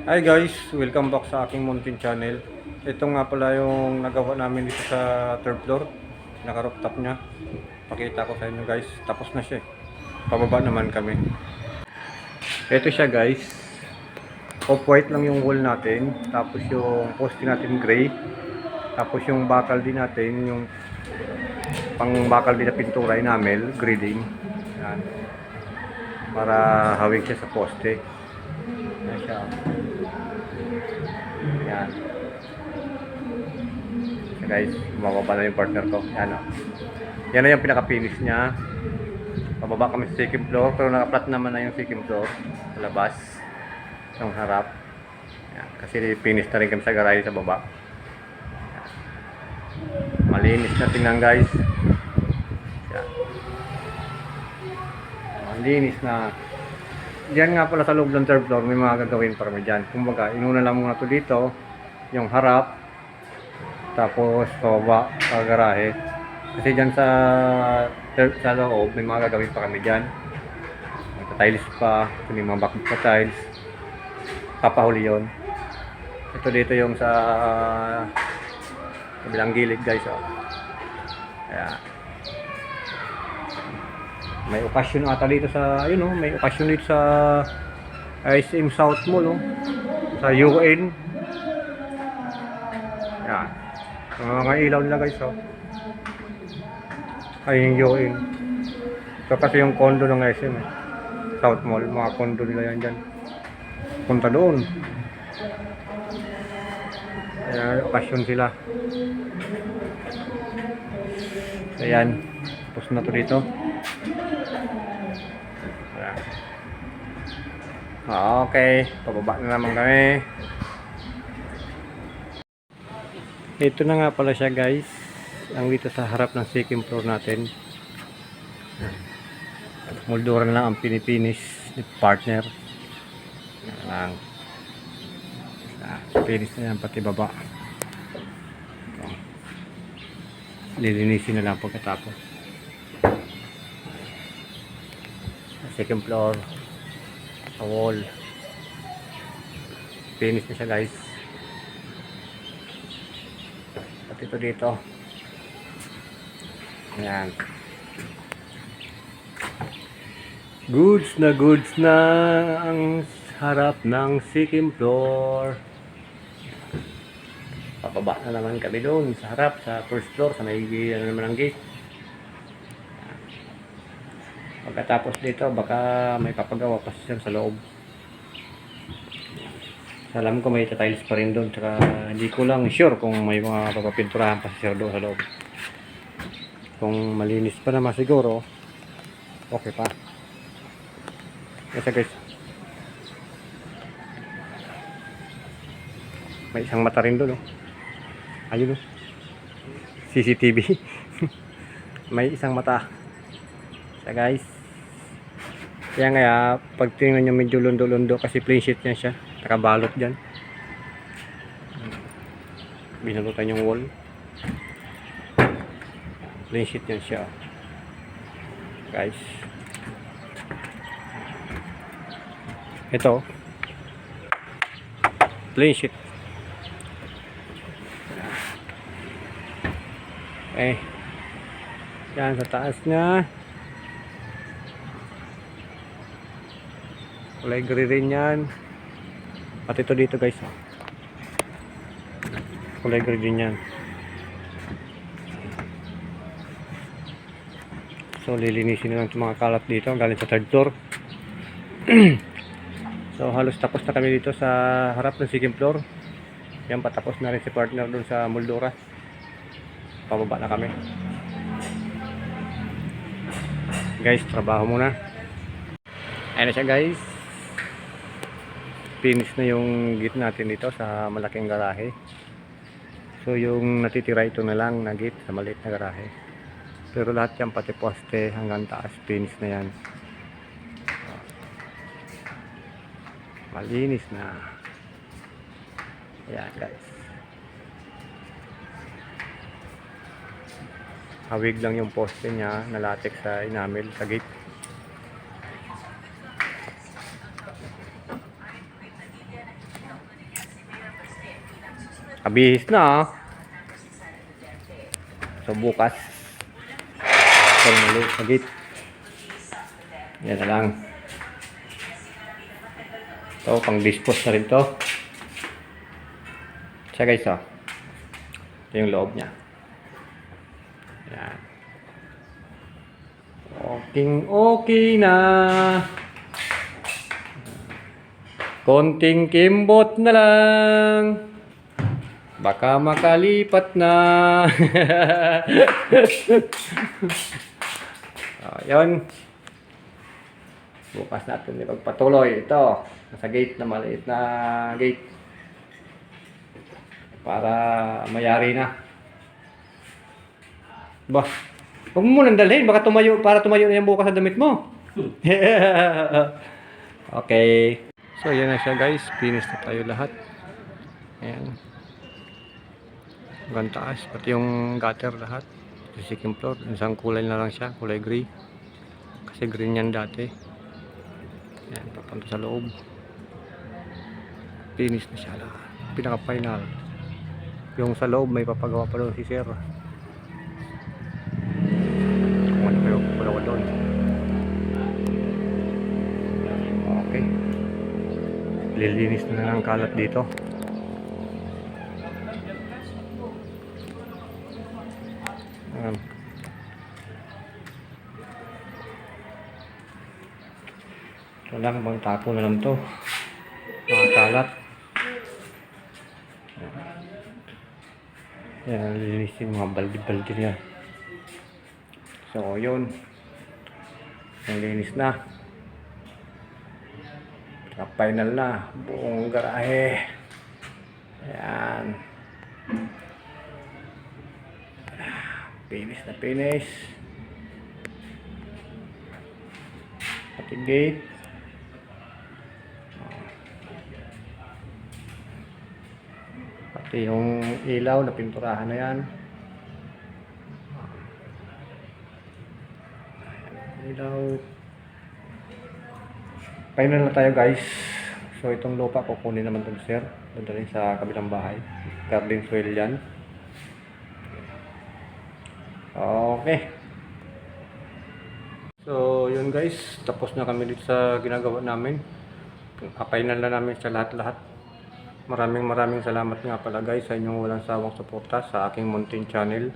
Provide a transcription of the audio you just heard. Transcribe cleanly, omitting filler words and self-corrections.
Hi guys, welcome back sa aking mountain channel. Ito nga pala yung nagawa namin dito sa third floor. Naka-rooftop niya. Pakita ko sa inyo guys. Tapos na siya. Pababa naman kami. Ito siya guys. Off-white lang yung wall natin. Tapos yung poste natin gray. Tapos yung bakal din natin, yung pang bakal din na pintura enamel, grading. Yan. Para hawig siya sa poste. Yan siya. Yan. So guys, bumababa na yung partner ko. Yan o. Yan na yung pinaka-finish niya. Pababa kami sa second floor. Pero naka-flat naman na yung second floor. Sa labas. Yung harap. Yan. Kasi finish na rin kami sa garahe sa baba. Yan. Malinis na tingnan guys. Yan. Malinis na. Diyan nga pala sa loob ng third floor, may mga gagawin para mo dyan. Kumbaga, inuna lang muna ito dito, yung harap, tapos pababa sa garahe. Kasi dyan sa loob, may mga gagawin pa kami dyan. Magta-tiles pa, may mga bakit pa tiles. Papahuli yun. Ito dito yung sa kabilang gilid guys. Oh. Kaya, may okasyon ata dito sa, ayun oh, may okasyon dito sa SM South Mall oh, sa UN. Yan. Mga ilaw nila guys oh. Ay yung UN. Ito kasi yung condo ng SM eh. South Mall, mga condo nila yan dyan. Punta doon. Kaya okasyon sila. Ayan. Tapos na to dito. Okay, pababa na naman kami. Ito na nga pala siya guys. Ang dito sa harap ng second floor natin. Molduran lang ang pinipinis ni partner. Yan lang. Finish na yan pati baba. Lilinisin na lang pagkatapos. Second floor. Sa wall. Finish na siya guys. At ito dito. Ayan. Goods na ang harap ng second floor. Papaba na naman kami doon sa harap, sa first floor, sa may ano naman ang gate. Pagkatapos dito, baka may papagawa pa siya sa loob. Alam ko may tiles pa rin doon. Tsaka hindi ko lang sure kung may mga papapinturahan pa siya doon sa loob. Kung malinis pa naman siguro, okay pa. Kasi guys, may isang mata rin doon. Oh. Ayun oh. CCTV. May isang mata. Siya guys. Kaya nga, pag tingnan nyo medyo lundo-lundo kasi plain sheet niya siya. Nakabalot dyan. Binalutan yung wall. Plain sheet niya siya. Guys. Ito. Plain sheet. Okay. Yan sa taas niya. Kulay gray rin yan. At ito dito guys. Kulay gray din yan. So lilinisin na lang itong mga kalat dito. Galing sa third floor. So halos tapos na kami dito sa harap ng second floor. Yan, patapos na rin si partner dun sa moldura. Pababa na kami. Guys, trabaho muna. Ayan na siya guys. Finish na yung gate natin dito sa malaking garahe. So yung natitira ito na lang na gate sa maliit na garahe. Pero lahat yan pati poste hanggang taas finish na yan. Malinis na. Ayan guys. Hawig lang yung poste niya na latex sa enamel sa gate. Kabihis na ah. So bukas. So maliit na gate. Yan na lang. So pang dispose na rin to. Siya guys oh. Ito yung loob niya. Yan. Okay na. Konting kimbot na lang. Baka makalipat na. Yun. Bukas natin ipagpatuloy. Ito. Nasa gate na maliit na gate. Para mayari na. Ba? Huwag mo munang dalhin. Baka tumayo, para tumayo na yung bukas sa damit mo. Okay. So, yan na siya guys. Finish na tayo lahat. Ayan. Hanggang taas. Pati yung gutter lahat. Sa second floor. Isang kulay na lang siya. Kulay gray. Kasi green yan dati. Ayan. Papunta sa loob. Finish na siya lahat. Pinaka-final. Yung sa loob may papagawa pa doon si Sir. Kung ano kayo papagawa doon. Okay. Lilinis na ng kalat dito. Ayan. Ito lang, bang tapo na lang to. Mga kalat. Yan, lilinisin mga balde-balde niya. So, yun. Ang linis na. Final na. Buong garahe. Ayan. Finish na finish. Pati gate. Pati yung ilaw na pinturahan na yan. Ilaw. Final na tayo guys. So itong lupa kukunin naman ito sir. Dadalhin sa kabilang bahay. Garden soil yan. Okay. So yun guys. Tapos na kami dito sa ginagawa namin. Final na namin sa lahat-lahat. Maraming salamat nga pala guys sa inyong walang sawang suporta sa aking Mountain Channel.